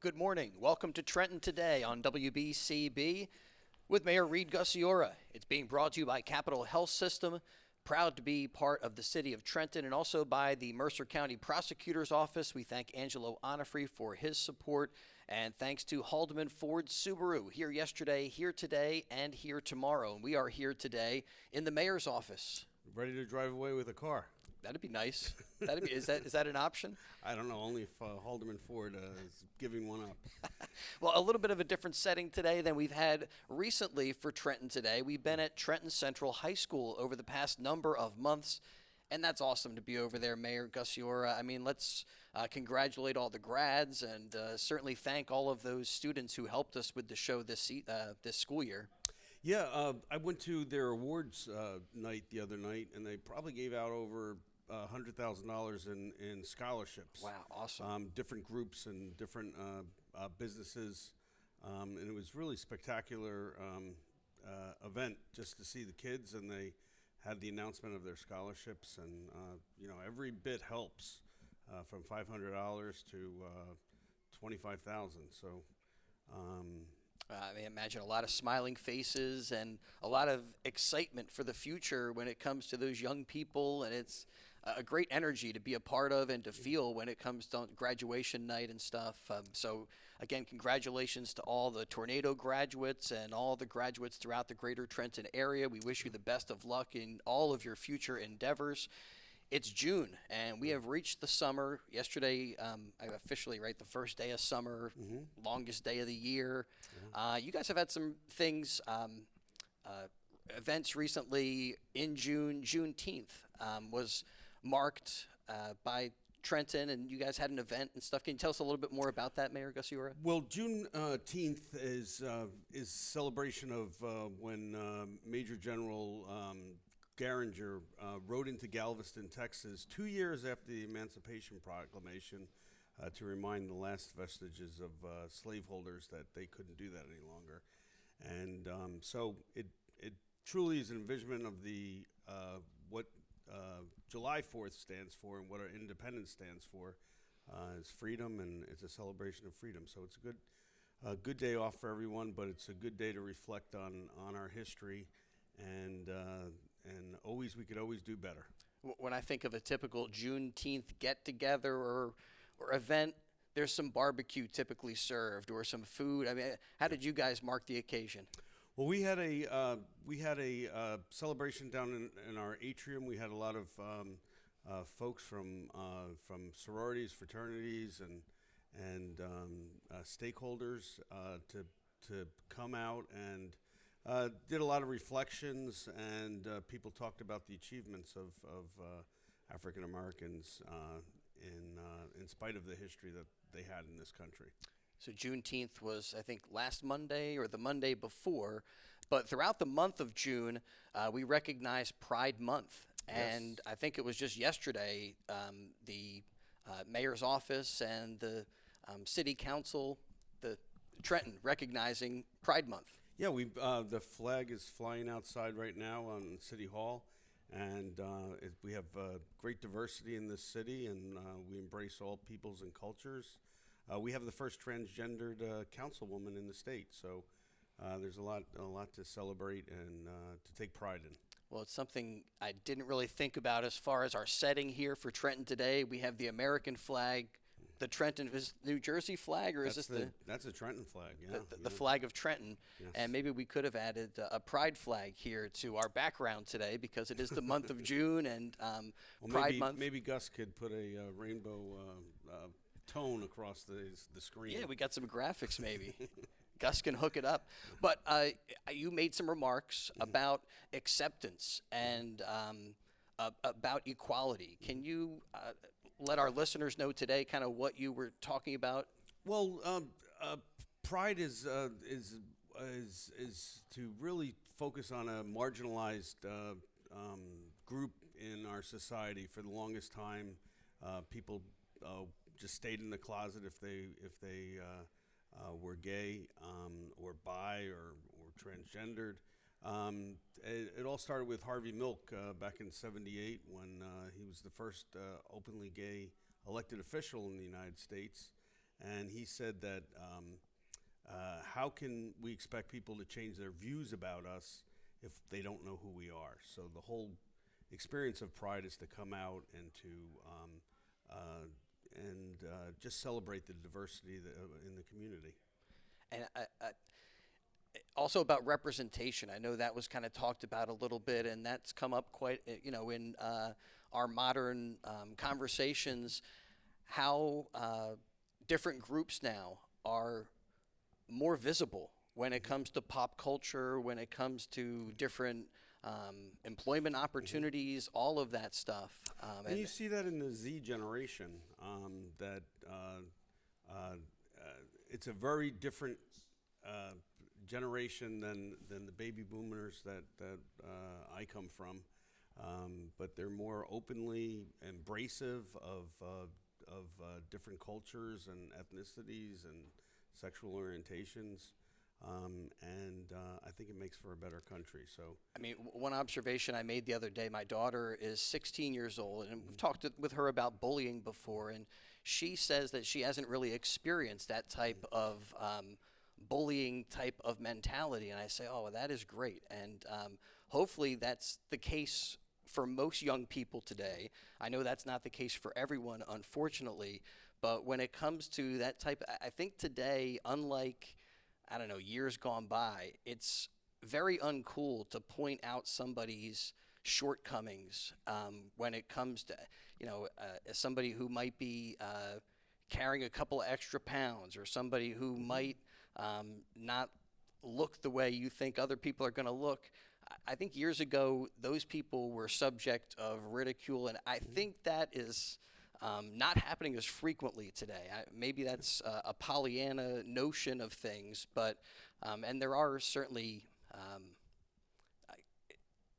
Good morning. Welcome to Trenton Today on WBCB with Mayor Reed Gusciora. It's being brought to you by Capital Health System, proud to be part of the city of Trenton, and also by the Mercer County Prosecutor's Office. We thank Angelo Onofre for his support, and thanks to Haldeman Ford Subaru, here yesterday, here today, and here tomorrow. And we are here today in the mayor's office. Ready to drive away with a car. That'd be nice. Is that an option? I don't know, only if Haldeman Ford is giving one up. Well, a little bit of a different setting today than we've had recently for Trenton Today. We've been at Trenton Central High School over the past number of months, and that's awesome to be over there, Mayor Gusciora. I mean, let's congratulate all the grads and certainly thank all of those students who helped us with the show this school year. Yeah, I went to their awards night the other night, and they probably gave out over $100,000 in scholarships. Wow, awesome. Different groups and different businesses, and it was really spectacular event just to see the kids, and they had the announcement of their scholarships, and every bit helps, from $500 to $25,000. So. I imagine a lot of smiling faces and a lot of excitement for the future when it comes to those young people, and it's a great energy to be a part of and to feel when it comes to graduation night and stuff. So again, congratulations to all the Tornado graduates and all the graduates throughout the greater Trenton area. We wish you the best of luck in all of your future endeavors. It's June, and we have reached the summer. Yesterday, officially, right, the first day of summer, longest day of the year. Yeah. You guys have had some things, events recently in June. Juneteenth was marked by Trenton, and you guys had an event and stuff. Can you tell us a little bit more about that, Mayor Gusciora? Well, Juneteenth is celebration of when Major General Garinger rode into Galveston, Texas, 2 years after the Emancipation Proclamation, to remind the last vestiges of slaveholders that they couldn't do that any longer. And so it truly is an envisionment of the what July 4th stands for and what our independence stands for. Is freedom, and it's a celebration of freedom. So it's a good day off for everyone, but it's a good day to reflect on our history. And we could always do better. When I think of a typical Juneteenth get-together or event, there's some barbecue typically served or some food. I mean, how did you guys mark the occasion? Well, we had a celebration down in our atrium. We had a lot of folks from sororities, fraternities, and stakeholders to come out and. Did a lot of reflections, and people talked about the achievements of African Americans in spite of the history that they had in this country. So Juneteenth was, I think, last Monday or the Monday before, but throughout the month of June, we recognize Pride Month. And yes. I think it was just yesterday, the mayor's office and the city council, the Trenton, recognizing Pride Month. Yeah, the flag is flying outside right now on City Hall, and we have great diversity in this city, and we embrace all peoples and cultures. We have the first transgendered councilwoman in the state, so there's a lot to celebrate and to take pride in. Well, it's something I didn't really think about as far as our setting here for Trenton today. We have the American flag. The Trenton is New Jersey flag, or is this that's a Trenton flag? Yeah, the flag of Trenton. Yes. And maybe we could have added a pride flag here to our background today because it is the month of June and Pride Month. Maybe Gus could put a rainbow tone across the screen. Yeah, we got some graphics maybe. Gus can hook it up. But you made some remarks about acceptance and about equality. Can you let our listeners know today kind of what you were talking about? Well, pride is to really focus on a marginalized group in our society. For the longest time, people just stayed in the closet if they were gay or bi or transgendered. It all started with Harvey Milk back in '78 when he was the first openly gay elected official in the United States. and he said that how can we expect people to change their views about us if they don't know who we are? So the whole experience of Pride is to come out and to just celebrate the diversity in the community. And also about representation. I know that was kind of talked about a little bit, and that's come up quite, in our modern conversations, how different groups now are more visible when it comes to pop culture, when it comes to different employment opportunities, all of that stuff. And you see that in the Z generation, that it's a very different generation than the baby boomers that I come from, but they're more openly embracive of different cultures and ethnicities and sexual orientations. And I think it makes for a better country. So, I mean, one observation I made the other day, my daughter is 16 years old, and we've talked with her about bullying before, and she says that she hasn't really experienced that type of bullying type of mentality. And I say, oh, well, that is great. And hopefully that's the case for most young people today. I know that's not the case for everyone, unfortunately, but when it comes to that type, I think today, unlike, I don't know, years gone by, it's very uncool to point out somebody's shortcomings when it comes to, somebody who might be carrying a couple of extra pounds, or somebody who might not look the way you think other people are going to look. I think years ago, those people were subject of ridicule, and I think that is not happening as frequently today. Maybe that's a Pollyanna notion of things, but and there are certainly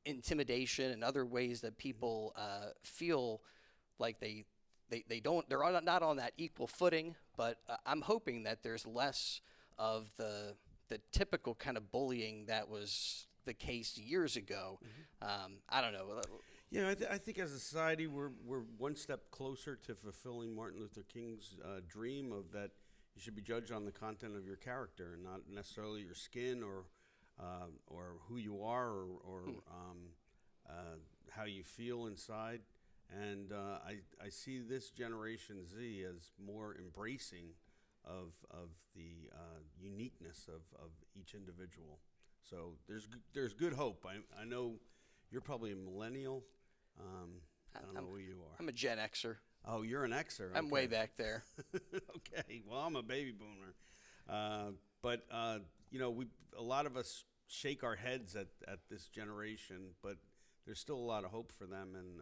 intimidation and other ways that people feel like they're not on that equal footing. But I'm hoping that there's less of the typical kind of bullying that was the case years ago. I don't know. Yeah, I think as a society, we're one step closer to fulfilling Martin Luther King's dream of that you should be judged on the content of your character, and not necessarily your skin or who you are or how you feel inside. And I see this Generation Z as more embracing of the uniqueness of each individual. So there's good hope. I know you're probably a millennial. I don't know who you are. I'm a Gen Xer. Oh, you're an Xer. Okay. I'm way back there. Okay. Well, I'm a baby boomer. But a lot of us shake our heads at this generation, but there's still a lot of hope for them, and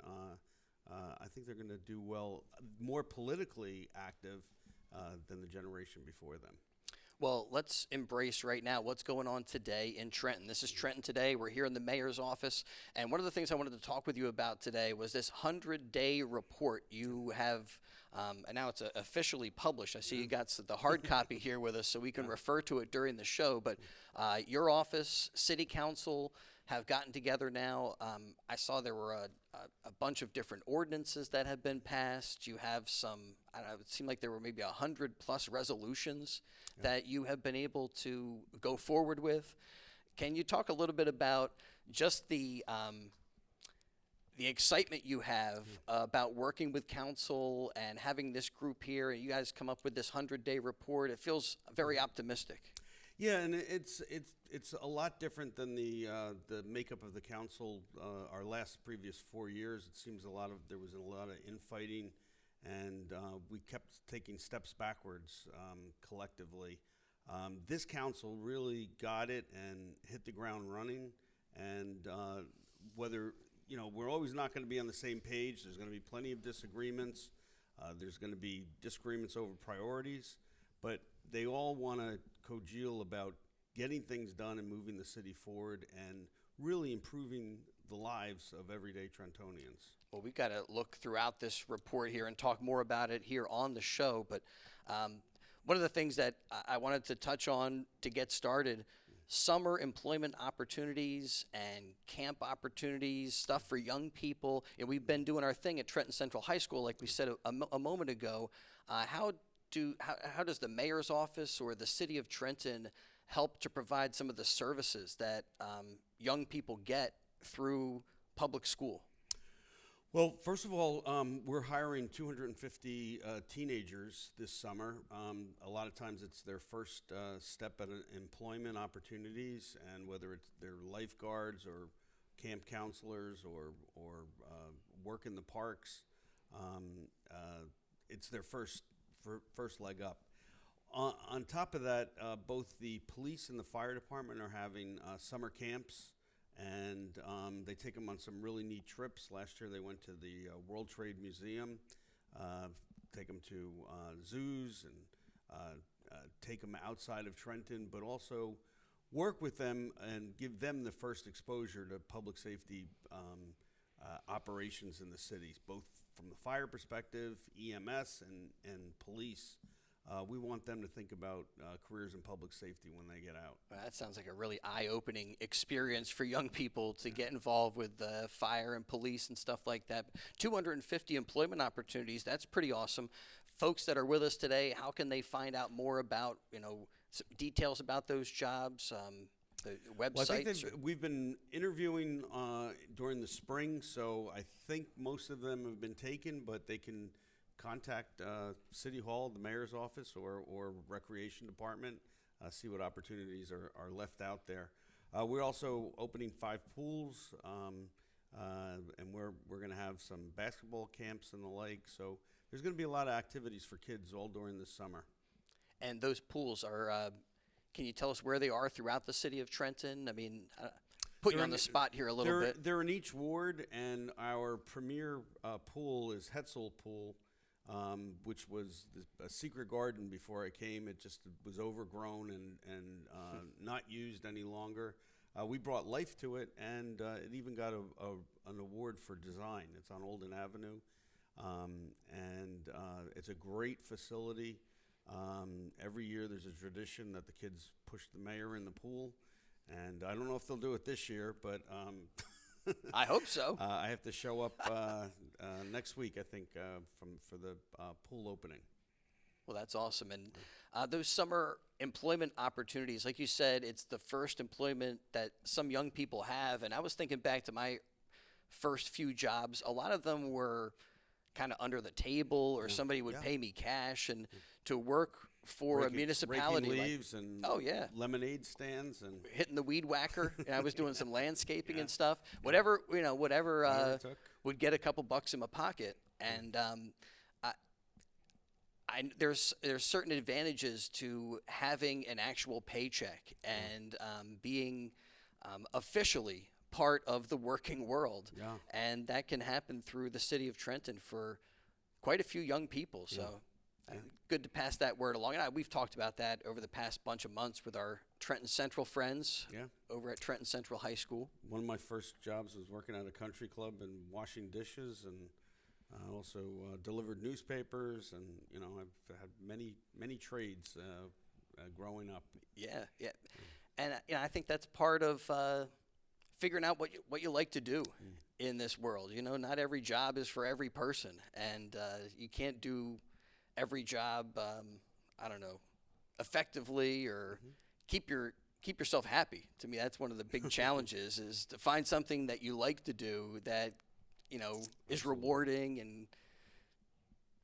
I think they're going to do well, more politically active than the generation before them. Well, let's embrace right now what's going on today in Trenton. This is Trenton Today. We're here in the mayor's office. And one of the things I wanted to talk with you about today was this 100-day report you have, and now it's officially published. I see you got the hard copy here with us, so we can refer to it during the show. But your office, City Council, have gotten together now. I saw there were a bunch of different ordinances that have been passed. You have some, I don't know, it seemed like there were maybe 100+ resolutions that you have been able to go forward with. Can you talk a little bit about just the excitement you have about working with council and having this group here, and you guys come up with this 100-day report? It feels very optimistic. Yeah, and it's a lot different than the makeup of the council. Our previous 4 years, it seems there was a lot of infighting, and we kept taking steps backwards collectively. This council really got it and hit the ground running, and whether we're always not going to be on the same page. There's going to be plenty of disagreements. There's going to be disagreements over priorities, but they all want to congeal about getting things done and moving the city forward and really improving the lives of everyday Trentonians. Well, we've got to look throughout this report here and talk more about it here on the show. But one of the things that I wanted to touch on to get started, summer employment opportunities and camp opportunities, stuff for young people. And we've been doing our thing at Trenton Central High School, like we said a moment ago. How how does the mayor's office or the city of Trenton help to provide some of the services that young people get through public school? Well, first of all, we're hiring 250 teenagers this summer. A lot of times it's their first step at employment opportunities, and whether it's their lifeguards or camp counselors or work in the parks, it's their first leg up. On top of that, both the police and the fire department are having summer camps, and they take them on some really neat trips. Last year they went to the World Trade Museum, take them to zoos, and take them outside of Trenton, but also work with them and give them the first exposure to public safety operations in the cities, both from the fire perspective, EMS, and police. We want them to think about careers in public safety when they get out. Well, that sounds like a really eye-opening experience for young people to get involved with fire and police and stuff like that. 250 employment opportunities, that's pretty awesome. Folks that are with us today, how can they find out more about, some details about those jobs, the websites? Well, I think we've been interviewing during the spring, so I think most of them have been taken, but they can contact City Hall, the mayor's office, or Recreation Department, see what opportunities are left out there. We're also opening 5 pools, and we're going to have some basketball camps and the like. So there's going to be a lot of activities for kids all during this summer. And those pools are, can you tell us where they are throughout the city of Trenton? I mean, put you on the spot here a little bit. They're in each ward, and our premier pool is Hetzel Pool, which was a secret garden before I came. It just was overgrown and not used any longer. We brought life to it, and it even got an award for design. It's on Olden Avenue, and it's a great facility. Every year there's a tradition that the kids push the mayor in the pool, and I don't know if they'll do it this year, but I hope so. I have to show up next week, I think, for the pool opening. Well, that's awesome. And those summer employment opportunities, like you said, it's the first employment that some young people have. And I was thinking back to my first few jobs. A lot of them were kind of under the table, or somebody would pay me cash. And to work for a municipality, raking leaves and lemonade stands and hitting the weed whacker. And I was doing some landscaping and stuff. Whatever would get a couple bucks in my pocket. And there's certain advantages to having an actual paycheck and being officially part of the working world. Yeah. And that can happen through the city of Trenton for quite a few young people. So good to pass that word along. And we've talked about that over the past bunch of months with our Trenton Central friends over at Trenton Central High School. One of my first jobs was working at a country club and washing dishes, and also delivered newspapers, and I've had many trades growing up. Yeah. And I think that's part of figuring out what you like to do in this world. Not every job is for every person, and you can't do every job, effectively or keep yourself happy. To me, that's one of the big challenges, is to find something that you like to do that is rewarding and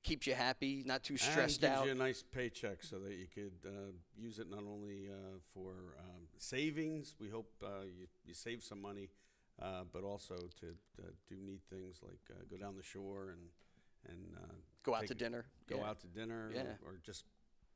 keeps you happy, not too stressed and out. gives you a nice paycheck so that you could use it not only for savings. We hope you save some money, but also to do neat things like go down the shore and go out to dinner. Go out to dinner, Yeah. or just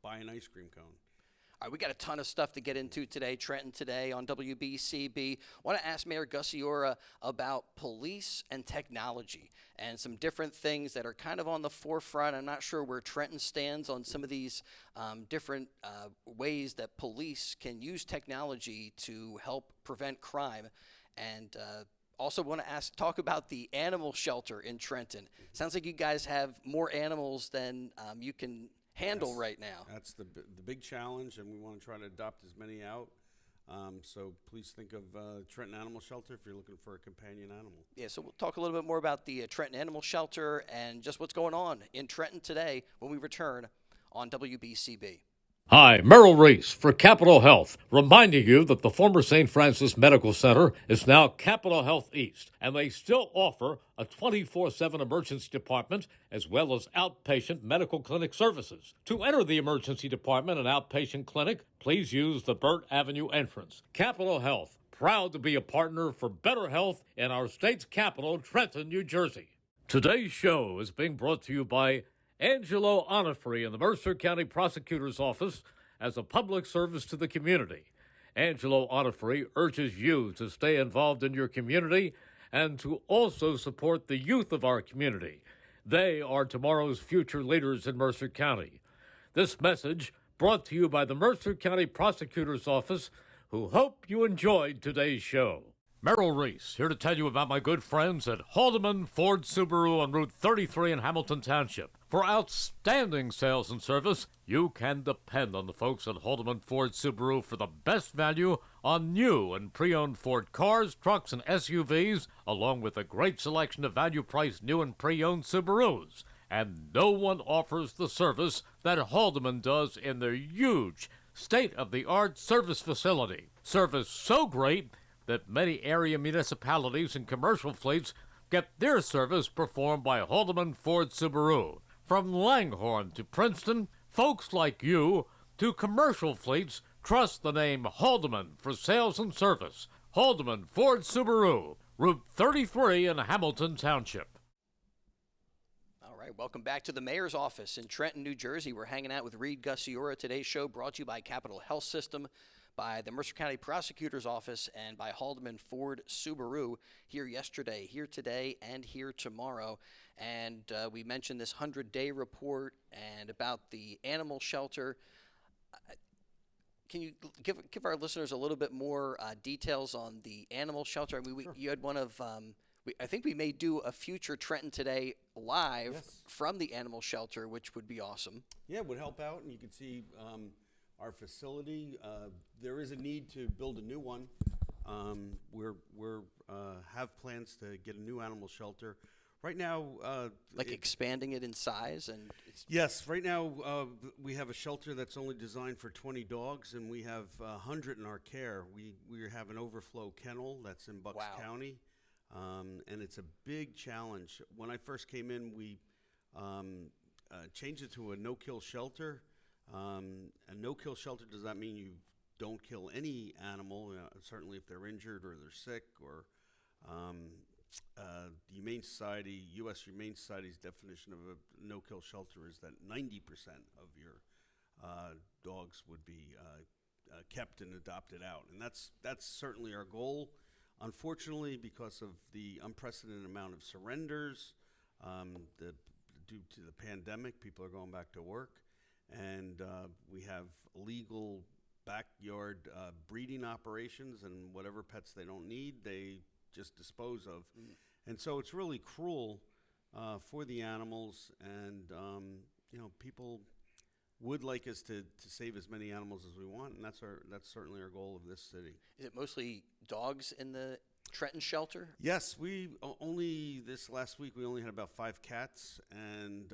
buy an ice cream cone. All right, we got a ton of stuff to get into today. Trenton Today on WBCB. Want to ask Mayor Gusciora about police and technology and some different things that are kind of on the forefront. I'm not sure where Trenton stands on some of these different ways that police can use technology to help prevent crime. And also want to talk about the animal shelter in Trenton. Sounds like you guys have more animals than you can handle right now. That's the big challenge, and we want to try to adopt as many out. So please think of Trenton Animal Shelter if you're looking for a companion animal. Yeah, so we'll talk a little bit more about the Trenton Animal Shelter and just what's going on in Trenton today when we return on WBCB. Hi, Merrill Reese for Capital Health, reminding you that the former St. Francis Medical Center is now Capital Health East, and they still offer a 24/7 emergency department as well as outpatient medical clinic services. To enter the emergency department and outpatient clinic, please use the Burt Avenue entrance. Capital Health, proud to be a partner for better health in our state's capital, Trenton, New Jersey. Today's show is being brought to you by Angelo Onifrey in the Mercer County Prosecutor's Office as a public service to the community. Angelo Onifrey urges you to stay involved in your community and to also support the youth of our community. They are tomorrow's future leaders in Mercer County. This message brought to you by the Mercer County Prosecutor's Office, who hope you enjoyed today's show. Merrill Reese, here to tell you about my good friends at Haldeman Ford Subaru on Route 33 in Hamilton Township. For outstanding sales and service, you can depend on the folks at Haldeman Ford Subaru for the best value on new and pre-owned Ford cars, trucks, and SUVs, along with a great selection of value-priced new and pre-owned Subarus. And no one offers the service that Haldeman does in their huge, state-of-the-art service facility. Service so great that many area municipalities and commercial fleets get their service performed by Haldeman Ford Subaru. From Langhorne to Princeton, folks like you to commercial fleets trust the name Haldeman for sales and service. Haldeman Ford Subaru, Route 33 in Hamilton Township. All right, welcome back to the Mayor's Office in Trenton, New Jersey. We're hanging out with Reed Gusciora. Today's show brought to you by Capital Health System, by the Mercer County Prosecutor's Office, and by Haldeman Ford Subaru. Here yesterday, here today, and here tomorrow. And we mentioned this 100-day report and about the animal shelter. Can you give our listeners a little bit more details on the animal shelter? I mean, Sure. You had one of, I think we may do a future Trenton Today live Yes. from the animal shelter, which would be awesome. Yeah, it would help out, and you can see our facility. There is a need to build a new one. We're have plans to get a new animal shelter. Right now, Expanding it in size and yes. Right now, we have a shelter that's only designed for 20 dogs, and we have 100 in our care. We have an overflow kennel that's in Bucks Wow. County, and it's a big challenge. When I first came in, we changed it to a no-kill shelter. A no-kill shelter does not mean you don't kill any animal, certainly if they're injured or they're sick. Or the Humane Society, U.S. Humane Society's definition of a no-kill shelter is that 90% of your dogs would be kept and adopted out, and that's certainly our goal. Unfortunately, because of the unprecedented amount of surrenders, due to the pandemic, people are going back to work. And we have legal backyard breeding operations, and whatever pets they don't need, they just dispose of. And so it's really cruel for the animals, and people would like us to save as many animals as we want, and that's certainly our goal of this city. Is it mostly dogs in the Trenton shelter? Yes, we only this last week we only had about 5 cats, and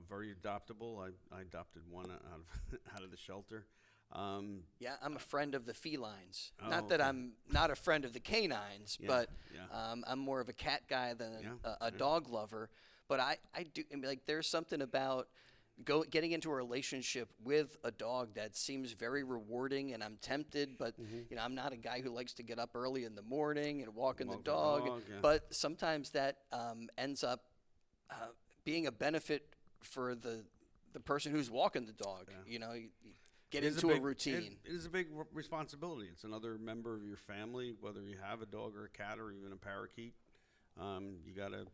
very adoptable. I adopted one out of the shelter. Yeah, I'm a friend of the felines. Oh, not that okay. I'm not a friend of the canines, Yeah, but yeah. I'm more of a cat guy than Yeah, a dog lover. But I do, I mean, like, there's something about getting into a relationship with a dog that seems very rewarding, and I'm tempted, but I'm not a guy who likes to get up early in the morning and walk the dog. Yeah. But sometimes that ends up being a benefit for the person who's walking the dog. Yeah. You get into a routine. It is a big responsibility. It's another member of your family, whether you have a dog or a cat or even a parakeet. You got to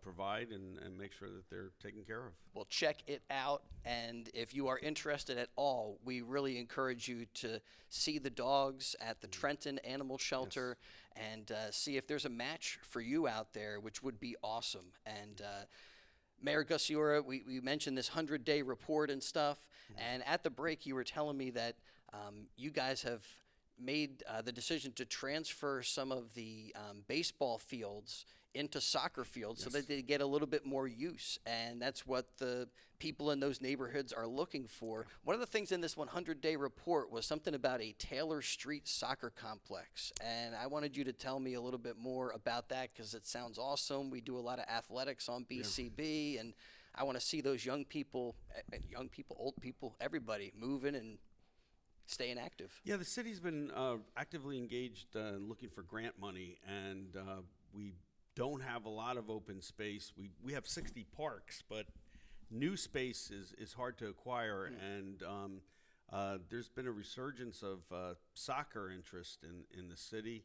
provide and make sure that they're taken care of. Well, check it out, and if you are interested at all, we really encourage you to see the dogs at the Trenton Animal Shelter and see if there's a match for you out there, which would be awesome. And Mayor Gusciora, we mentioned this 100-day report and stuff, and at the break you were telling me that you guys have made the decision to transfer some of the baseball fields into soccer fields so Yes. that they get a little bit more use. And that's what the people in those neighborhoods are looking for. One of the things in this 100-day report was something about a Taylor Street soccer complex. And I wanted you to tell me a little bit more about that because it sounds awesome. We do a lot of athletics on BCB, and I want to see those young people, old people, everybody moving and staying active. Yeah, the city's been actively engaged looking for grant money, and we don't have a lot of open space. We have 60 parks, but new space is hard to acquire, and there's been a resurgence of soccer interest in the city,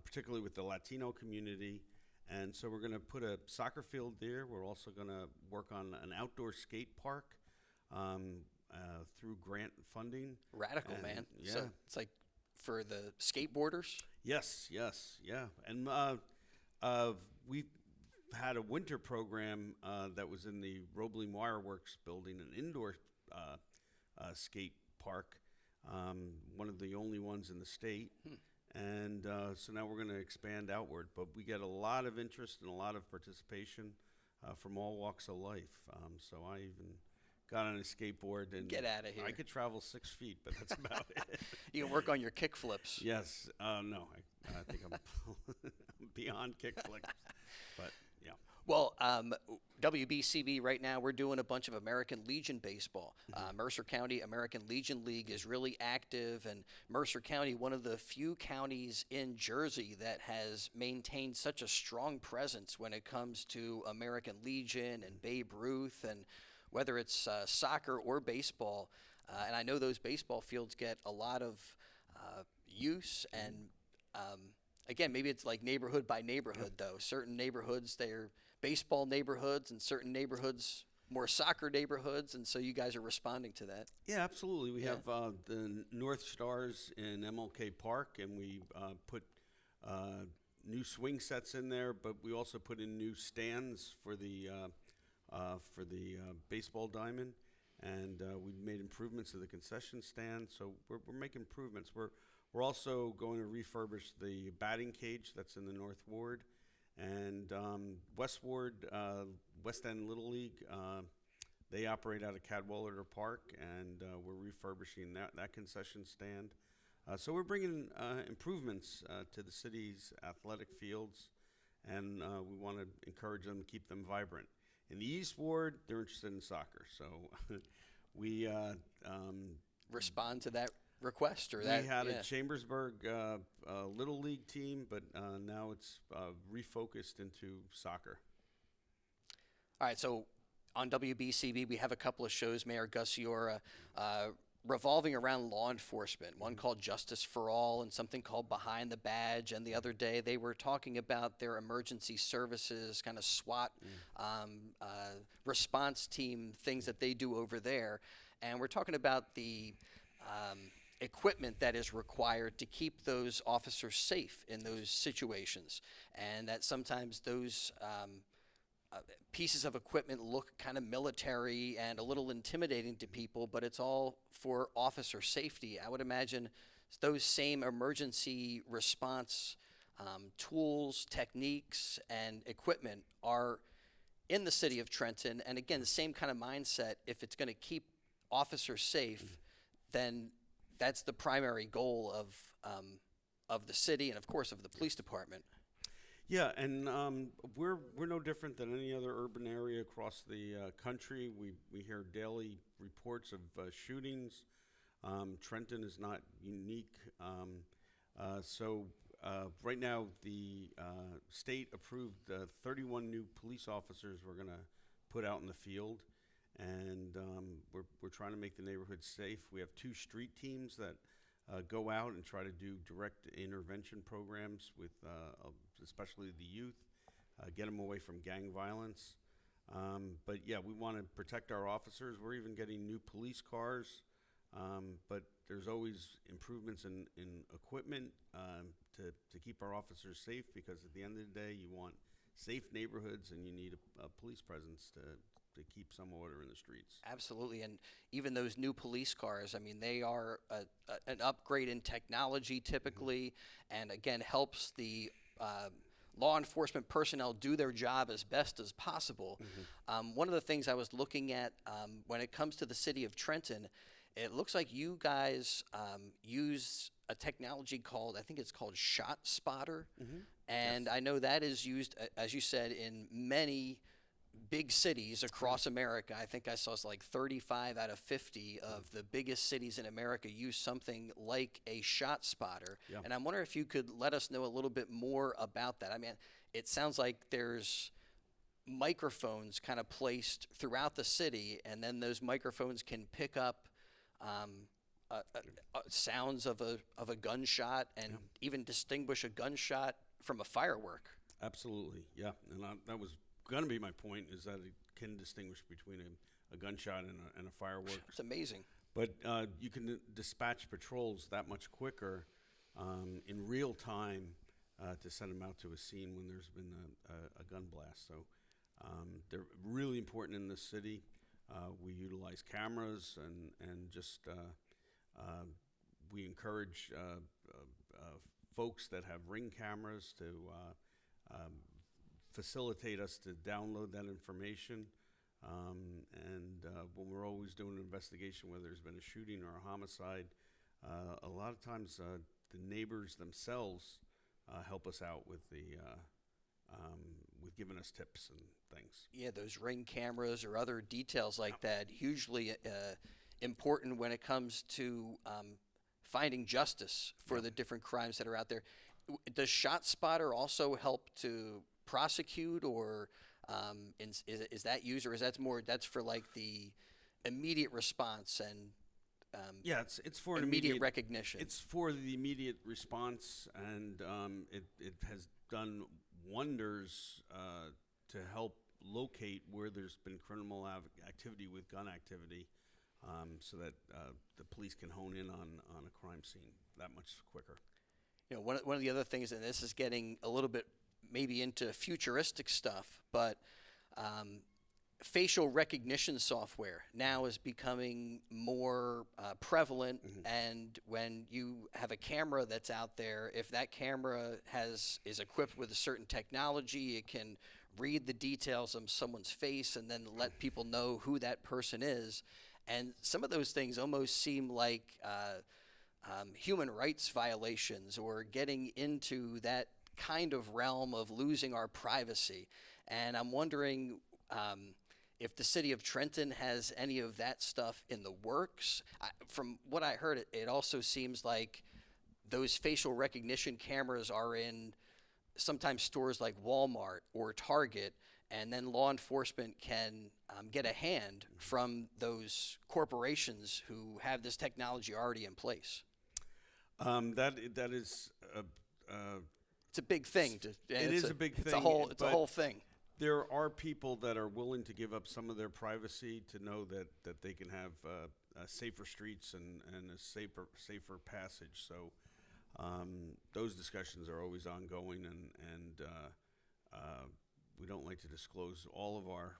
particularly with the Latino community. And so we're going to put a soccer field there. We're also going to work on an outdoor skate park through grant funding. Radical, And, man. Yeah. So it's like for the skateboarders. Yes, yeah. And we've had a winter program that was in the Roebling Wireworks building, an indoor skate park, one of the only ones in the state. And so now we're going to expand outward. But we get a lot of interest and a lot of participation from all walks of life. So I even got on a skateboard and Get outta here. I could travel 6 feet, but that's about it. You can work on your kick flips. Yes. No, I think I'm beyond kickflips. But yeah. Well, WBCB right now, we're doing a bunch of American Legion baseball. Mercer County American Legion League is really active, and Mercer County, one of the few counties in Jersey that has maintained such a strong presence when it comes to American Legion and Babe Ruth, and whether it's soccer or baseball. And I know those baseball fields get a lot of use, and again, maybe it's like neighborhood by neighborhood, though. Certain neighborhoods, they're baseball neighborhoods, and certain neighborhoods, more soccer neighborhoods, and so you guys are responding to that. Yeah, absolutely. We have the North Stars in MLK Park, and we put new swing sets in there, but we also put in new stands for the baseball diamond, and we made improvements to the concession stand. So we're making improvements. We're also going to refurbish the batting cage that's in the North Ward, and West Ward, West End Little League. They operate out of Cadwallader Park, and we're refurbishing that concession stand. So we're bringing improvements to the city's athletic fields, and we want to encourage them to keep them vibrant. In the East Ward, they're interested in soccer, so we Respond to that request or that. we had a Chambersburg Little League team, but now it's refocused into soccer. All right, so on WBCB, we have a couple of shows, Mayor Gusciora, revolving around law enforcement, one called Justice for All and something called Behind the Badge. And the other day, they were talking about their emergency services, kind of SWAT response team, things that they do over there. And we're talking about the equipment that is required to keep those officers safe in those situations, and that sometimes those pieces of equipment look kind of military and a little intimidating to people, but it's all for officer safety. I would imagine those same emergency response tools, techniques, and equipment are in the city of Trenton. And again, the same kind of mindset. If it's going to keep officers safe, then that's the primary goal of the city and, of course, of the police department. Yeah, and we're no different than any other urban area across the country. We hear daily reports of shootings. Trenton is not unique. So right now, the state approved 31 new police officers we're going to put out in the field, and we're trying to make the neighborhood safe. We have 2 street teams that go out and try to do direct intervention programs with especially the youth, get them away from gang violence. But yeah, we want to protect our officers. We're even getting new police cars, but there's always improvements in equipment to keep our officers safe, because at the end of the day, you want safe neighborhoods and you need a police presence to keep some order in the streets. Absolutely, and even those new police cars, I mean, they are an upgrade in technology typically, and again, helps the law enforcement personnel do their job as best as possible. One of the things I was looking at when it comes to the city of Trenton, it looks like you guys use a technology called, I think it's called Shot Spotter. And I know that is used, as you said, in many big cities across America. I think I saw it's like 35 out of 50 of the biggest cities in America use something like a shot spotter. And I'm wondering if you could let us know a little bit more about that. I mean, it sounds like there's microphones kind of placed throughout the city, and then those microphones can pick up sounds of a gunshot and even distinguish a gunshot from a firework. Absolutely, yeah. And that was going to be my point, is that it can distinguish between a gunshot and a firework. It's amazing. But you can dispatch patrols that much quicker in real time to send them out to a scene when there's been a gun blast. So they're really important in this city. We utilize cameras and just we encourage folks that have Ring cameras to facilitate us to download that information. When we're always doing an investigation, whether there's been a shooting or a homicide, a lot of times the neighbors themselves help us out with with giving us tips and things. Yeah, those Ring cameras or other details like that, hugely important when it comes to finding justice for the different crimes that are out there. Does Shot Spotter also help to prosecute, or is that used, or is that's for like the immediate response and it's for immediate recognition? It's for the immediate response, and it has done wonders to help locate where there's been criminal activity with gun activity, so that the police can hone in on a crime scene that much quicker. You know, one of the other things, and this is getting a little bit maybe into futuristic stuff, but facial recognition software now is becoming more prevalent. And when you have a camera that's out there, if that camera is equipped with a certain technology, it can read the details of someone's face and then let people know who that person is. And some of those things almost seem like human rights violations, or getting into that kind of realm of losing our privacy. And I'm wondering if the city of Trenton has any of that stuff in the works. From what I heard, it also seems like those facial recognition cameras are in sometimes stores like Walmart or Target, and then law enforcement can get a hand from those corporations who have this technology already in place. That is it's a big thing. It is a big thing. It's a whole thing. There are people that are willing to give up some of their privacy to know that they can have safer streets and a safer passage. So those discussions are always ongoing, and we don't like to disclose all of our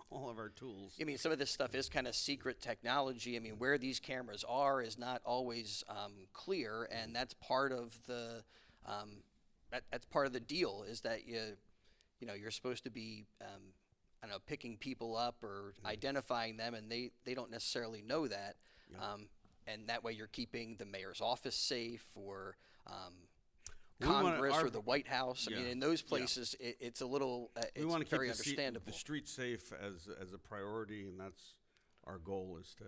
all of our tools. I mean, some of this stuff is kind of secret technology. I mean, where these cameras are is not always clear, and that's part of the that's part of the deal. Is that you're supposed to be I don't know, picking people up or identifying them, and they don't necessarily know that. And that way you're keeping the mayor's office safe, or Congress or the White House. I mean, in those places, it's a little we want to very keep understandable. The street safe as a priority, and that's our goal, is to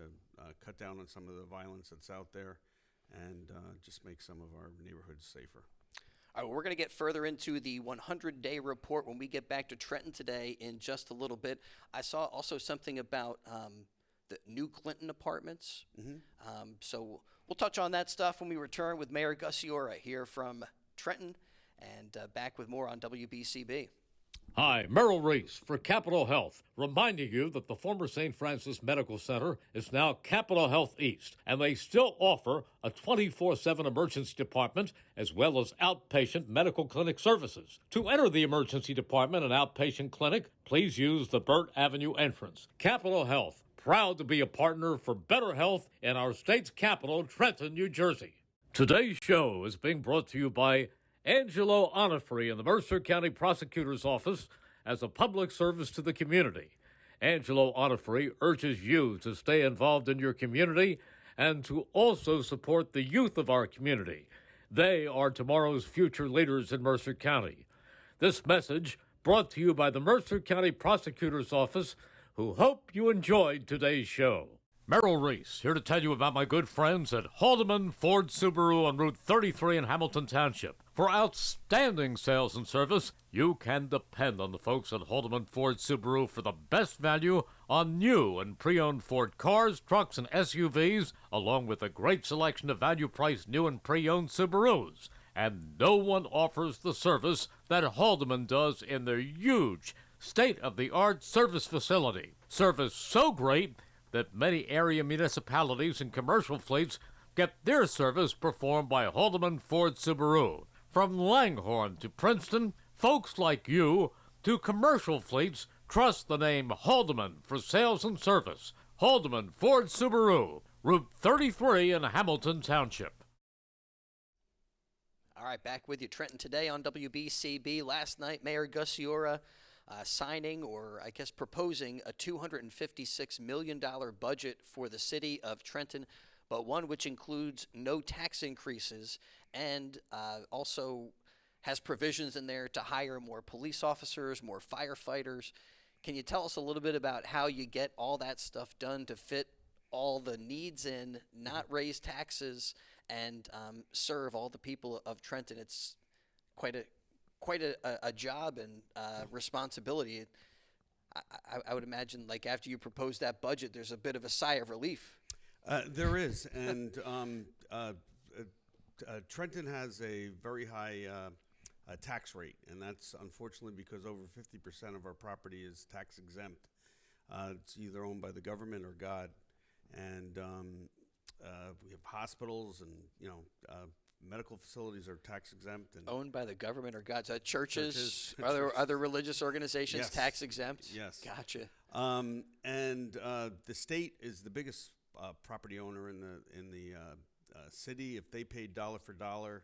cut down on some of the violence that's out there, and just make some of our neighborhoods safer. All right, well, we're going to get further into the 100-day report when we get back to Trenton today in just a little bit. I saw also something about the new Clinton apartments. So we'll touch on that stuff when we return with Mayor Gusciora here from Trenton, and back with more on WBCB. Hi, Merrill Reese for Capital Health, reminding you that the former St. Francis Medical Center is now Capital Health East, and they still offer a 24/7 emergency department as well as outpatient medical clinic services. To enter the emergency department and outpatient clinic, please use the Burt Avenue entrance. Capital Health, proud to be a partner for better health in our state's capital, Trenton, New Jersey. Today's show is being brought to you by Angelo Onifrey in the Mercer County Prosecutor's Office as a public service to the community. Angelo Onifrey urges you to stay involved in your community and to also support the youth of our community. They are tomorrow's future leaders in Mercer County. This message brought to you by the Mercer County Prosecutor's Office, who hope you enjoyed today's show. Merrill Reese here to tell you about my good friends at Haldeman Ford Subaru on Route 33 in Hamilton Township. For outstanding sales and service, you can depend on the folks at Haldeman Ford Subaru for the best value on new and pre-owned Ford cars, trucks, and SUVs, along with a great selection of value-priced new and pre-owned Subarus. And no one offers the service that Haldeman does in their huge, state-of-the-art service facility. Service so great that many area municipalities and commercial fleets get their service performed by Haldeman Ford Subaru. From Langhorne to Princeton, folks like you to commercial fleets trust the name Haldeman for sales and service. Haldeman Ford Subaru, Route 33 in Hamilton Township. All right, back with you, Trenton, today on WBCB. Last night, Mayor Gusciora signing, or I guess proposing, a $256 million budget for the city of Trenton, but one which includes no tax increases and also has provisions in there to hire more police officers, more firefighters. Can you tell us a little bit about how you get all that stuff done to fit all the needs in, not raise taxes, and serve all the people of Trenton? It's quite a job and responsibility. I would imagine, like, after you propose that budget, there's a bit of a sigh of relief. There is, and Trenton has a very high tax rate, and that's unfortunately because over 50% of our property is tax exempt. It's either owned by the government or God, and we have hospitals and medical facilities are tax exempt and Owned by the government or God's churches, other religious organizations, Yes. tax exempt. Yes. Gotcha. And the state is the biggest property owner in the city. If they paid dollar for dollar,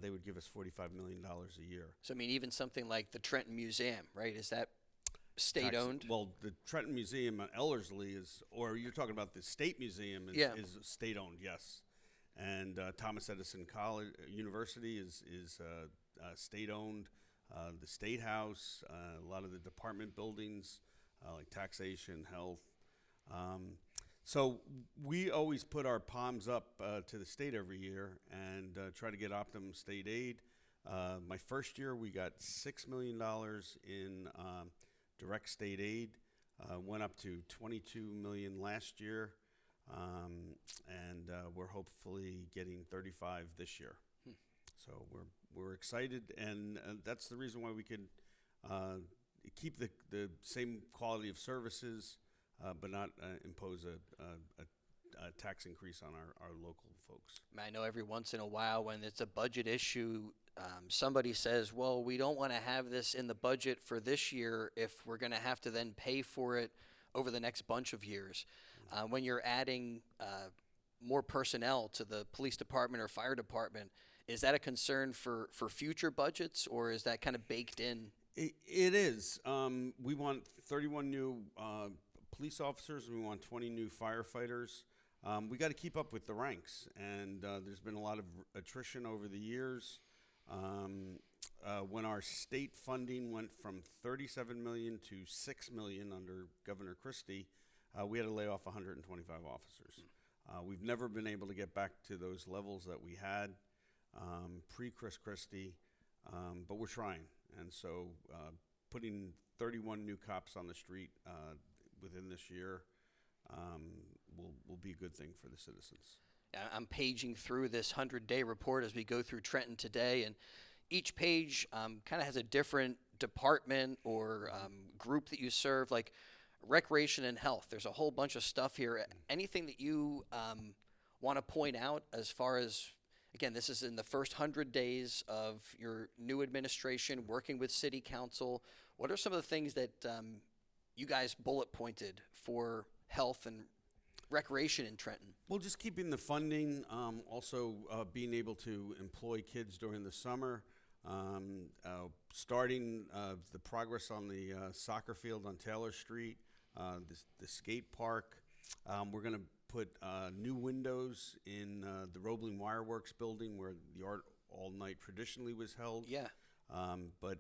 they would give us $45 million a year. So I mean, even something like the Trenton Museum, right? Is that state owned? Well, the Trenton Museum at Ellerslie is, or you're talking about the State Museum is state owned, yes. And Thomas Edison College University is state owned. The State House, a lot of the department buildings, like taxation, health. So we always put our palms up to the state every year and try to get optimum state aid. My first year, we got $6 million in direct state aid. Went up to $22 million last year. And we're hopefully getting 35 this year. So we're excited, and that's the reason why we could keep the same quality of services, but not impose a tax increase on our local folks. I know every once in a while when it's a budget issue, somebody says, well, we don't want to have this in the budget for this year if we're going to have to then pay for it over the next bunch of years. When you're adding more personnel to the police department or fire department, is that a concern for future budgets, or is that kind of baked in? It is. We want 31 new police officers, and we want 20 new firefighters. We got to keep up with the ranks, and there's been a lot of attrition over the years. When our state funding went from $37 million to $6 million under Governor Christie, we had to lay off 125 officers. We've never been able to get back to those levels that we had pre-Chris Christie, but we're trying. And so putting 31 new cops on the street within this year will be a good thing for the citizens. I'm paging through this 100-day report as we go through Trenton today, and each page kind of has a different department or group that you serve, like recreation and health. There's a whole bunch of stuff here. Anything that you want to point out as far as, again, this is in the first 100 days of your new administration, working with city council. What are some of the things that you guys bullet pointed for health and recreation in Trenton? Well, just keeping the funding, also being able to employ kids during the summer, starting the progress on the soccer field on Taylor Street, the skate park. We're going to put new windows in the Roebling Wireworks building where the Art All Night traditionally was held. Yeah. But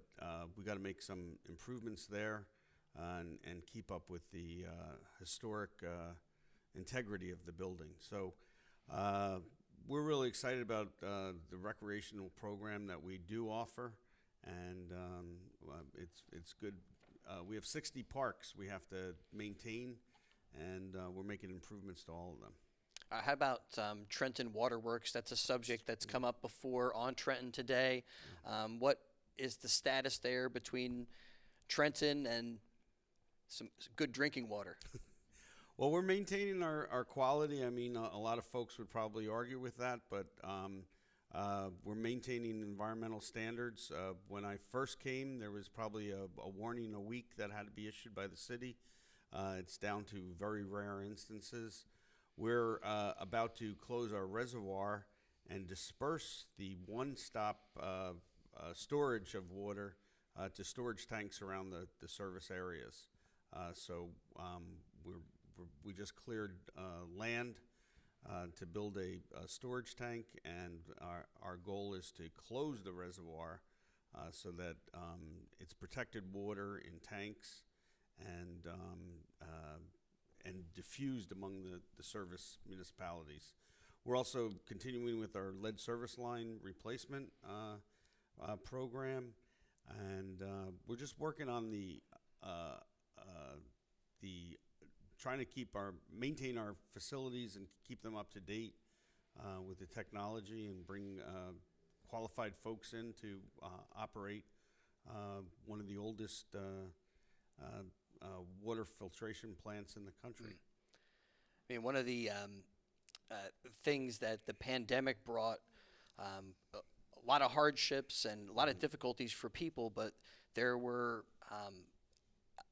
we got to make some improvements there and keep up with the historic integrity of the building. So we're really excited about the recreational program that we do offer, and it's good. We have 60 parks we have to maintain, and we're making improvements to all of them. How about Trenton Waterworks? That's a subject that's come up before on Trenton today. What is the status there between Trenton and some good drinking water? Well, we're maintaining our quality. I mean, a lot of folks would probably argue with that, but we're maintaining environmental standards. When I first came, there was probably a warning a week that had to be issued by the city. It's down to very rare instances. We're about to close our reservoir and disperse the one-stop storage of water to storage tanks around the service areas. So we just cleared land to build a storage tank, and our goal is to close the reservoir so that it's protected water in tanks and diffused among the service municipalities. We're also continuing with our lead service line replacement program, and we're just working on the trying to maintain our facilities and keep them up to date with the technology, and bring qualified folks in to operate one of the oldest water filtration plants in the country. I mean, one of the things that the pandemic brought, a lot of hardships and a lot of difficulties for people, but there were,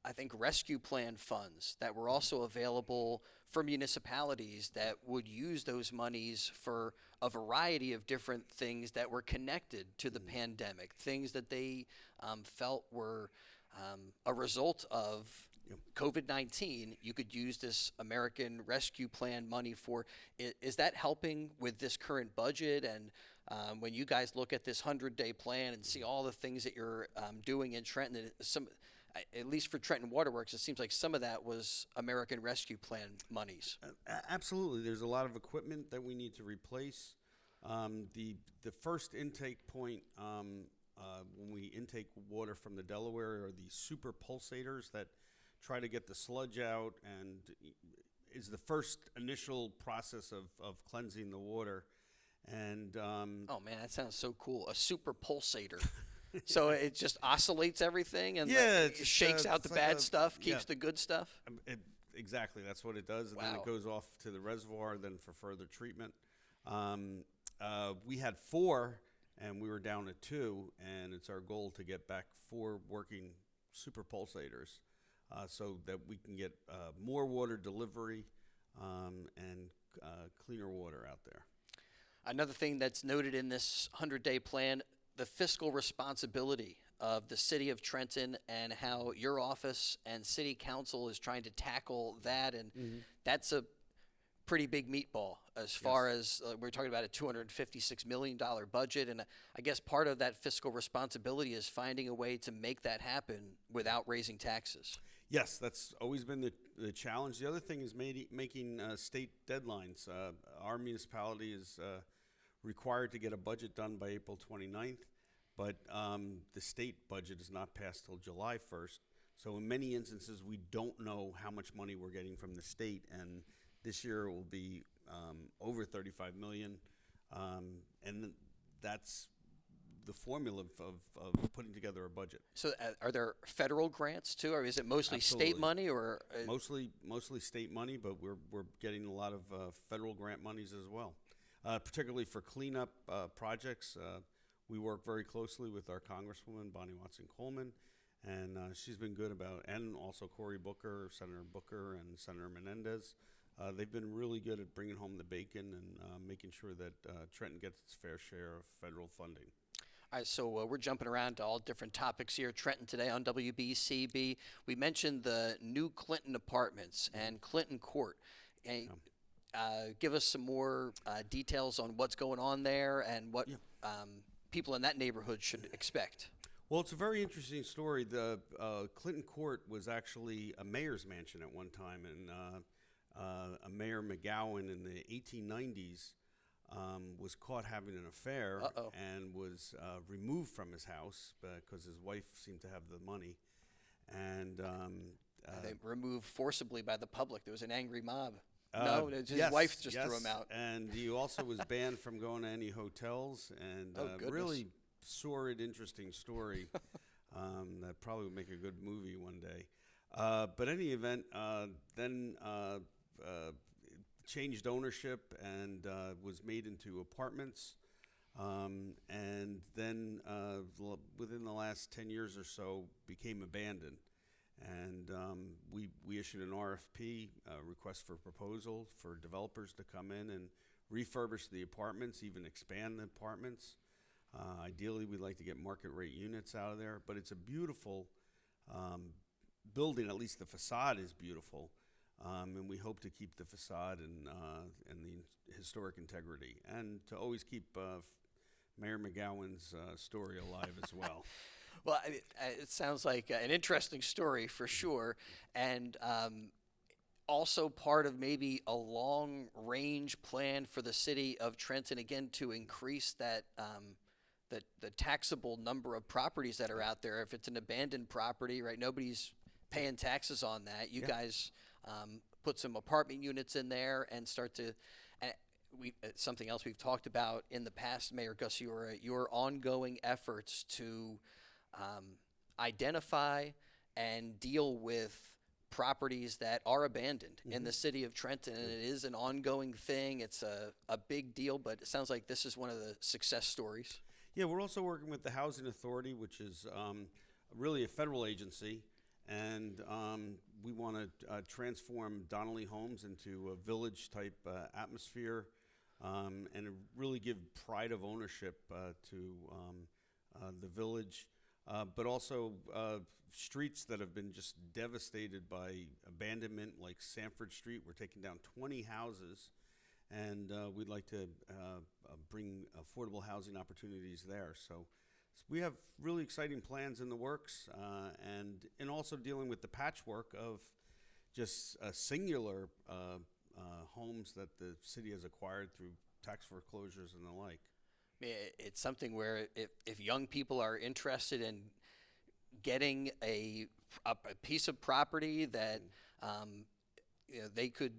I think, rescue plan funds that were also available for municipalities that would use those monies for a variety of different things that were connected to the pandemic, things that they felt were a result of COVID-19. You could use this American Rescue Plan money for. Is that helping with this current budget? And when you guys look at this 100-day plan and see all the things that you're doing in Trenton, at least for Trenton Waterworks, it seems like some of that was American Rescue Plan monies. Absolutely. There's a lot of equipment that we need to replace. The first intake point when we intake water from the Delaware are these super pulsators that try to get the sludge out, and is the first initial process of cleansing the water. And oh man, that sounds so cool. A super pulsator. So it just oscillates everything and it shakes out the like bad stuff, keeps the good stuff. Exactly, that's what it does. And then it goes off to the reservoir then for further treatment. We had 4, and we were down to 2, and it's our goal to get back 4 working super pulsators so that we can get more water delivery and cleaner water out there. Another thing that's noted in this 100-day plan, the fiscal responsibility of the city of Trenton and how your office and city council is trying to tackle that. And that's a pretty big meatball as far as we're talking about a $256 million budget. And I guess part of that fiscal responsibility is finding a way to make that happen without raising taxes. Yes, that's always been the challenge. The other thing is making state deadlines. Our municipality is required to get a budget done by April 29th, but the state budget is not passed till July 1st. So in many instances, we don't know how much money we're getting from the state, and this year it will be over $35 million, and that's the formula of putting together a budget. So are there federal grants too, or is it mostly state money? Or mostly state money, but we're getting a lot of federal grant monies as well. Particularly for cleanup projects. We work very closely with our Congresswoman, Bonnie Watson-Coleman, and she's been good about, and also Cory Booker, Senator Booker, and Senator Menendez. they've been really good at bringing home the bacon and making sure that Trenton gets its fair share of federal funding. All right, so we're jumping around to all different topics here. Trenton today on WBCB. We mentioned the new Clinton apartments and Clinton Court. And, give us some more details on what's going on there and what people in that neighborhood should expect. Well, it's a very interesting story. The Clinton Court was actually a mayor's mansion at one time, and a Mayor McGowan in the 1890s was caught having an affair and was removed from his house because his wife seemed to have the money. And they removed forcibly by the public. There was an angry mob. No, his wife just threw him out. And he also was banned from going to any hotels. And really sordid, interesting story that probably would make a good movie one day. But any event, then changed ownership and was made into apartments. And then within the last 10 years or so became abandoned. And we issued an RFP, request for proposal, for developers to come in and refurbish the apartments, even expand the apartments. Ideally, we'd like to get market rate units out of there, but it's a beautiful building. At least the facade is beautiful, and we hope to keep the facade and the historic integrity, and to always keep Mayor McGowan's story alive as well. Well, it sounds like an interesting story for sure, and also part of maybe a long-range plan for the city of Trenton, again, to increase that the taxable number of properties that are out there. If it's an abandoned property, right, nobody's paying taxes on that. You guys put some apartment units in there and start to something else we've talked about in the past, Mayor Gusciora, your ongoing efforts to identify and deal with properties that are abandoned in the city of Trenton, and it is an ongoing thing. It's a big deal, but it sounds like this is one of the success stories. Yeah, we're also working with the Housing Authority, which is really a federal agency, and we want to transform Donnelly Homes into a village-type atmosphere, and really give pride of ownership to the village. But also streets that have been just devastated by abandonment, like Sanford Street. We're taking down 20 houses, and we'd like to bring affordable housing opportunities there. So we have really exciting plans in the works, and also dealing with the patchwork of just singular homes that the city has acquired through tax foreclosures and the like. It's something where if young people are interested in getting a piece of property that they could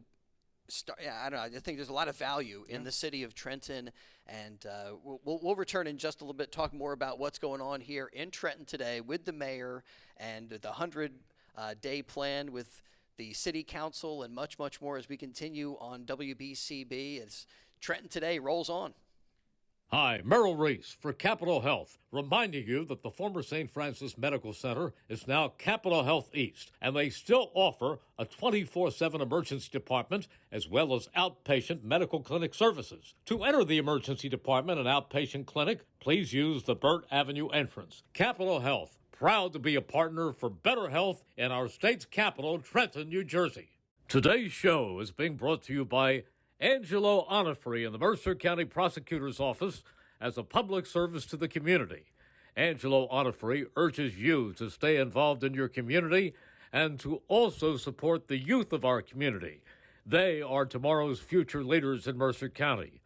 start, I don't know. I think there's a lot of value in the city of Trenton, and we'll return in just a little bit, talk more about what's going on here in Trenton today with the mayor and the 100-day plan with the city council and much, much more as we continue on WBCB as Trenton Today rolls on. Hi, Merrill Reese for Capital Health, reminding you that the former St. Francis Medical Center is now Capital Health East, and they still offer a 24/7 emergency department as well as outpatient medical clinic services. To enter the emergency department and outpatient clinic, please use the Burt Avenue entrance. Capital Health, proud to be a partner for better health in our state's capital, Trenton, New Jersey. Today's show is being brought to you by Angelo Onifrey in the Mercer County Prosecutor's Office as a public service to the community. Angelo Onifrey urges you to stay involved in your community and to also support the youth of our community. They are tomorrow's future leaders in Mercer County.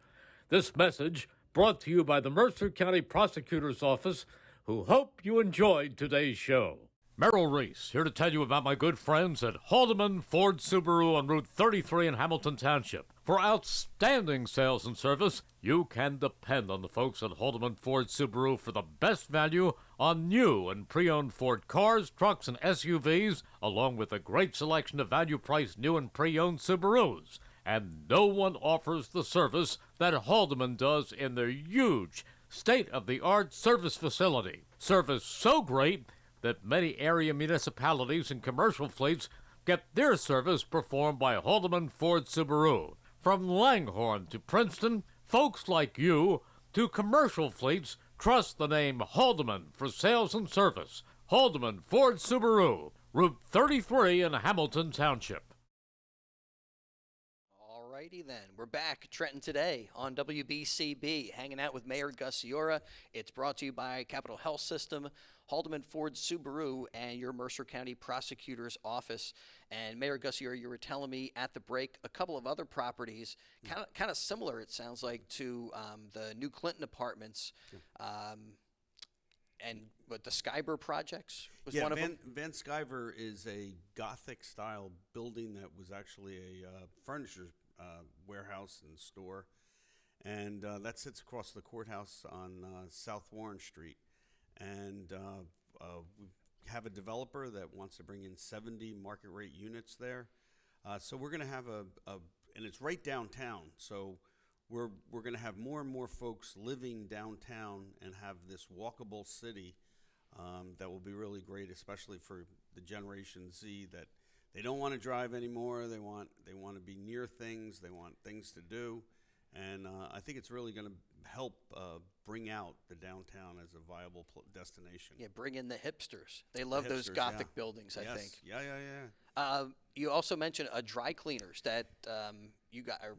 This message brought to you by the Mercer County Prosecutor's Office, who hope you enjoyed today's show. Merrill Reese, here to tell you about my good friends at Haldeman Ford Subaru on Route 33 in Hamilton Township. For outstanding sales and service, you can depend on the folks at Haldeman Ford Subaru for the best value on new and pre-owned Ford cars, trucks, and SUVs, along with a great selection of value-priced new and pre-owned Subarus. And no one offers the service that Haldeman does in their huge, state-of-the-art service facility. Service so great that many area municipalities and commercial fleets Get their service performed by Haldeman Ford Subaru. From Langhorne to Princeton, folks like you to commercial fleets trust the name Haldeman for sales and service. Haldeman Ford Subaru, Route 33 in Hamilton Township. Alrighty then, we're back, Trenton Today on WBCB, hanging out with Mayor Gusciora. It's brought to you by Capital Health System, Haldeman Ford Subaru, and your Mercer County Prosecutor's Office. And Mayor Gusciora, you were telling me at the break a couple of other properties, kind of similar, it sounds like, to the New Clinton Apartments, and what the Skyber projects was one of them. Van Skyver is a Gothic-style building that was actually a furniture warehouse and store, and that sits across the courthouse on South Warren Street. And we have a developer that wants to bring in 70 market rate units there. So we're going to have and it's right downtown. So we're going to have more and more folks living downtown and have this walkable city that will be really great, especially for the Generation Z that they don't want to drive anymore. They want to be near things. They want things to do. And I think it's really going to help bring out the downtown as a viable destination. Yeah, bring in the hipsters. They love those Gothic buildings, I think. Yeah. You also mentioned dry cleaners that you got are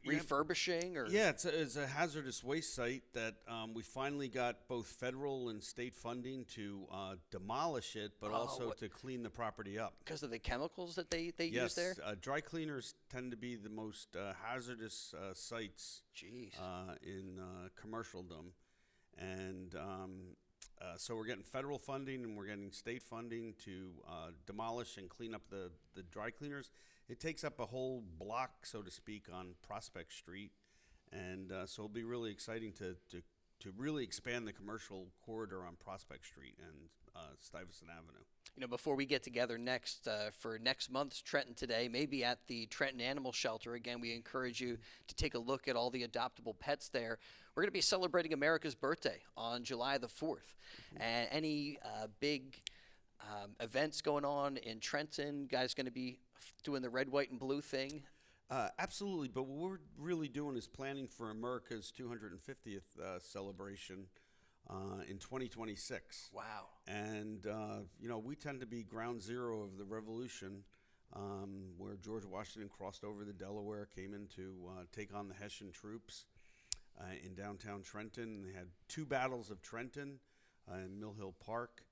refurbishing, or it's a hazardous waste site that we finally got both federal and state funding to demolish it, but also to clean the property up. Because of the chemicals that they use there? Yes, dry cleaners tend to be the most hazardous sites in commercialdom. And so we're getting federal funding and we're getting state funding to demolish and clean up the dry cleaners. It takes up a whole block, so to speak, on Prospect Street, and so it'll be really exciting to really expand the commercial corridor on Prospect Street and Stuyvesant Avenue. You know, before we get together next for next month's Trenton Today, maybe at the Trenton Animal Shelter, again, we encourage you to take a look at all the adoptable pets there. We're going to be celebrating America's birthday on July the 4th, and any big events going on in Trenton, guys going to be doing the red, white, and blue thing? Absolutely, but what we're really doing is planning for America's 250th celebration in 2026. Wow. And, we tend to be ground zero of the revolution where George Washington crossed over the Delaware, came in to take on the Hessian troops in downtown Trenton. They had 2 battles of Trenton in Mill Hill Park.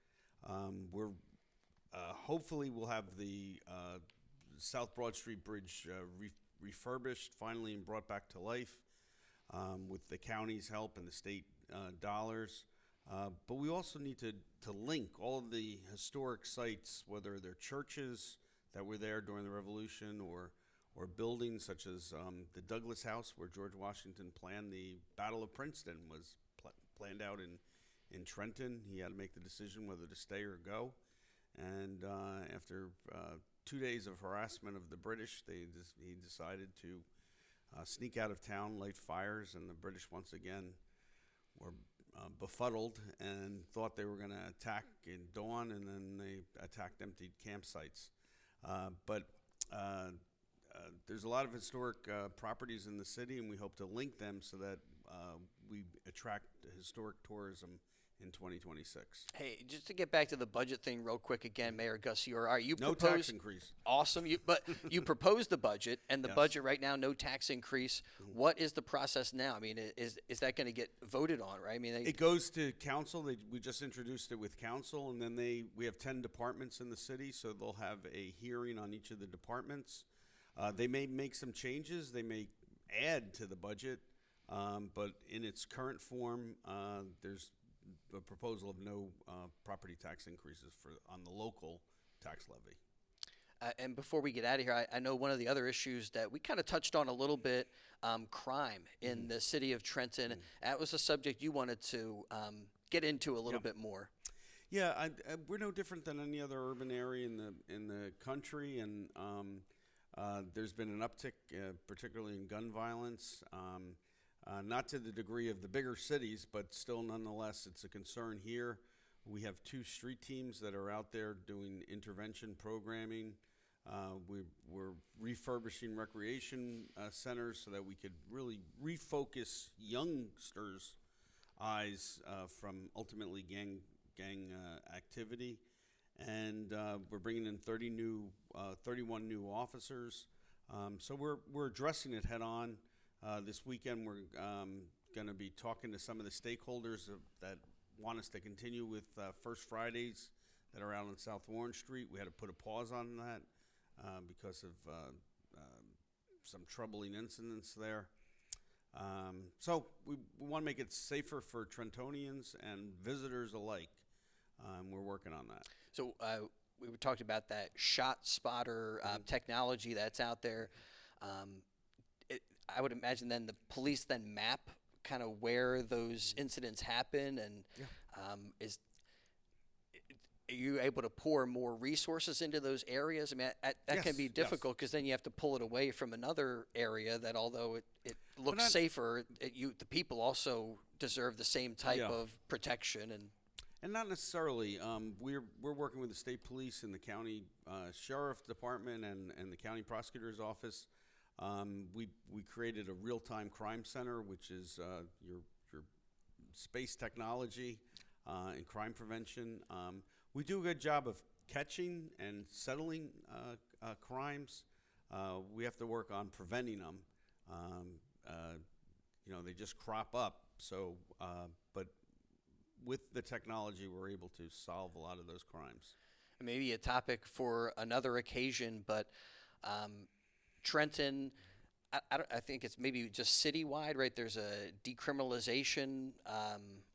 Hopefully we'll have the South Broad Street Bridge refurbished finally and brought back to life with the county's help and the state dollars. But we also need to link all of the historic sites, whether they're churches that were there during the Revolution or buildings such as the Douglas House, where George Washington planned the Battle of Princeton, was planned out in Trenton. He had to make the decision whether to stay or go. And after 2 days of harassment of the British, he decided to sneak out of town, light fires, and the British once again were befuddled and thought they were going to attack in dawn, and then they attacked empty campsites. But there's a lot of historic properties in the city, and we hope to link them so that we attract historic tourism in 2026. Hey, just to get back to the budget thing real quick again, Mayor Gusciora, no tax increase. Awesome. But you proposed the budget, and the budget right now, no tax increase. Mm-hmm. What is the process now? I mean, is that going to get voted on, right? I mean, it goes to council. We just introduced it with council, and then we have 10 departments in the city, so they'll have a hearing on each of the departments. They may make some changes. They may add to the budget, but in its current form, there's a proposal of no property tax increases on the local tax levy. And before we get out of here, I know one of the other issues that we kind of touched on a little bit, crime in the city of Trenton. That was a subject you wanted to get into a little bit more. Yeah, we're no different than any other urban area in the country, and there's been an uptick, particularly in gun violence. Not to the degree of the bigger cities, but still nonetheless it's a concern here. We have 2 street teams that are out there doing intervention programming We're refurbishing recreation centers so that we could really refocus youngsters' eyes from ultimately gang activity. And we're bringing in 31 new officers. So we're addressing it head on. This weekend we're going to be talking to some of the stakeholders that want us to continue with First Fridays that are out on South Warren Street. We had to put a pause on that because of some troubling incidents there. So we want to make it safer for Trentonians and visitors alike. We're working on that. So we were talking about that shot spotter technology that's out there. I would imagine then the police then map kind of where those incidents happen, and are you able to pour more resources into those areas? I mean, that can be difficult because then you have to pull it away from another area that, although it looks safer, the people also deserve the same type of protection. And not necessarily. We're working with the state police and the county sheriff department and the county prosecutor's office. We created a real-time crime center, which is your space technology and crime prevention. We do a good job of catching and settling crimes. We have to work on preventing them. They just crop up. So, but with the technology, we're able to solve a lot of those crimes. Maybe a topic for another occasion, but Trenton, I think it's maybe just citywide, right? There's a decriminalization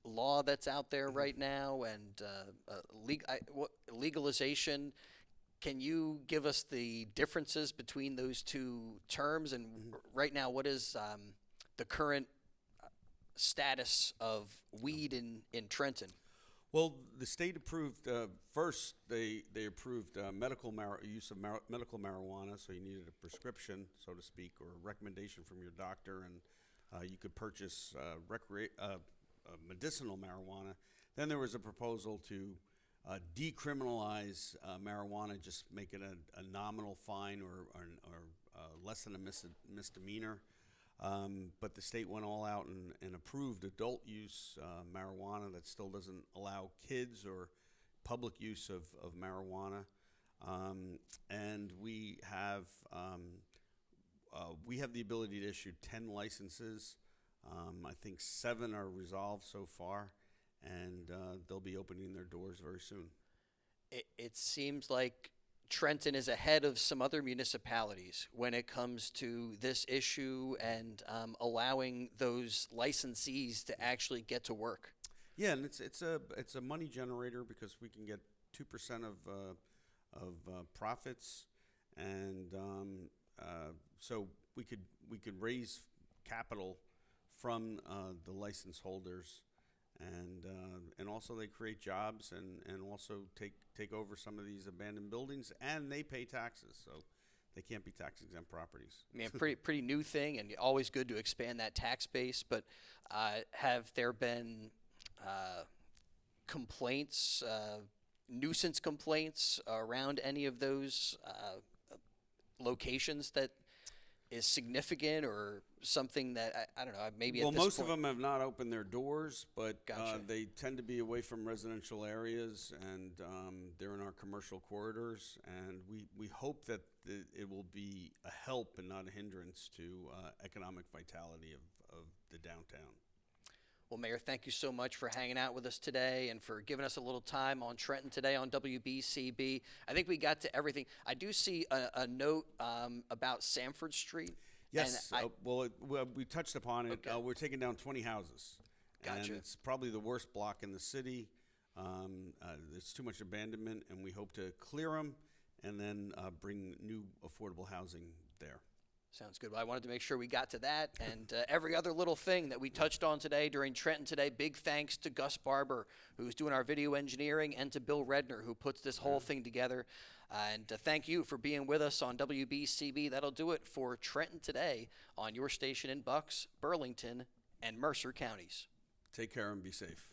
law that's out there right now, and legalization. Can you give us the differences between those two terms? And right now, what is the current status of weed in Trenton? Well, the state approved first. They approved use of medical marijuana, so you needed a prescription, so to speak, or a recommendation from your doctor, and you could purchase medicinal marijuana. Then there was a proposal to decriminalize marijuana, just make it a nominal fine or less than a misdemeanor. But the state went all out and approved adult use marijuana that still doesn't allow kids or public use of marijuana. And we have the ability to issue 10 licenses. I think 7 are resolved so far, and they'll be opening their doors very soon. It seems like Trenton is ahead of some other municipalities when it comes to this issue and allowing those licensees to actually get to work. Yeah, and it's a money generator because we can get 2% of profits, and so we could raise capital from the license holders. And also they create jobs and also take over some of these abandoned buildings, and they pay taxes, so they can't be tax exempt properties. I mean, pretty new thing, and always good to expand that tax base. But have there been complaints, nuisance complaints around any of those locations that is significant, or something that I don't know, maybe well, at this most point? of them have not opened their doors, but Gotcha. They tend to be away from residential areas, and they're in our commercial corridors, and we hope that it will be a help and not a hindrance to economic vitality of the downtown. Well, Mayor, thank you so much for hanging out with us today and for giving us a little time on Trenton today on WBCB. I think we got to everything. I do see a note about Sanford Street. Yes, we touched upon it. Okay. We're taking down 20 houses. Gotcha. And it's probably the worst block in the city. There's too much abandonment, and we hope to clear them and then bring new affordable housing there. Sounds good. Well, I wanted to make sure we got to that and every other little thing that we touched on today during Trenton today. Big thanks to Gus Barber, who's doing our video engineering, and to Bill Redner, who puts this whole thing together. And thank you for being with us on WBCB. That'll do it for Trenton today on your station in Bucks, Burlington, and Mercer counties. Take care and be safe.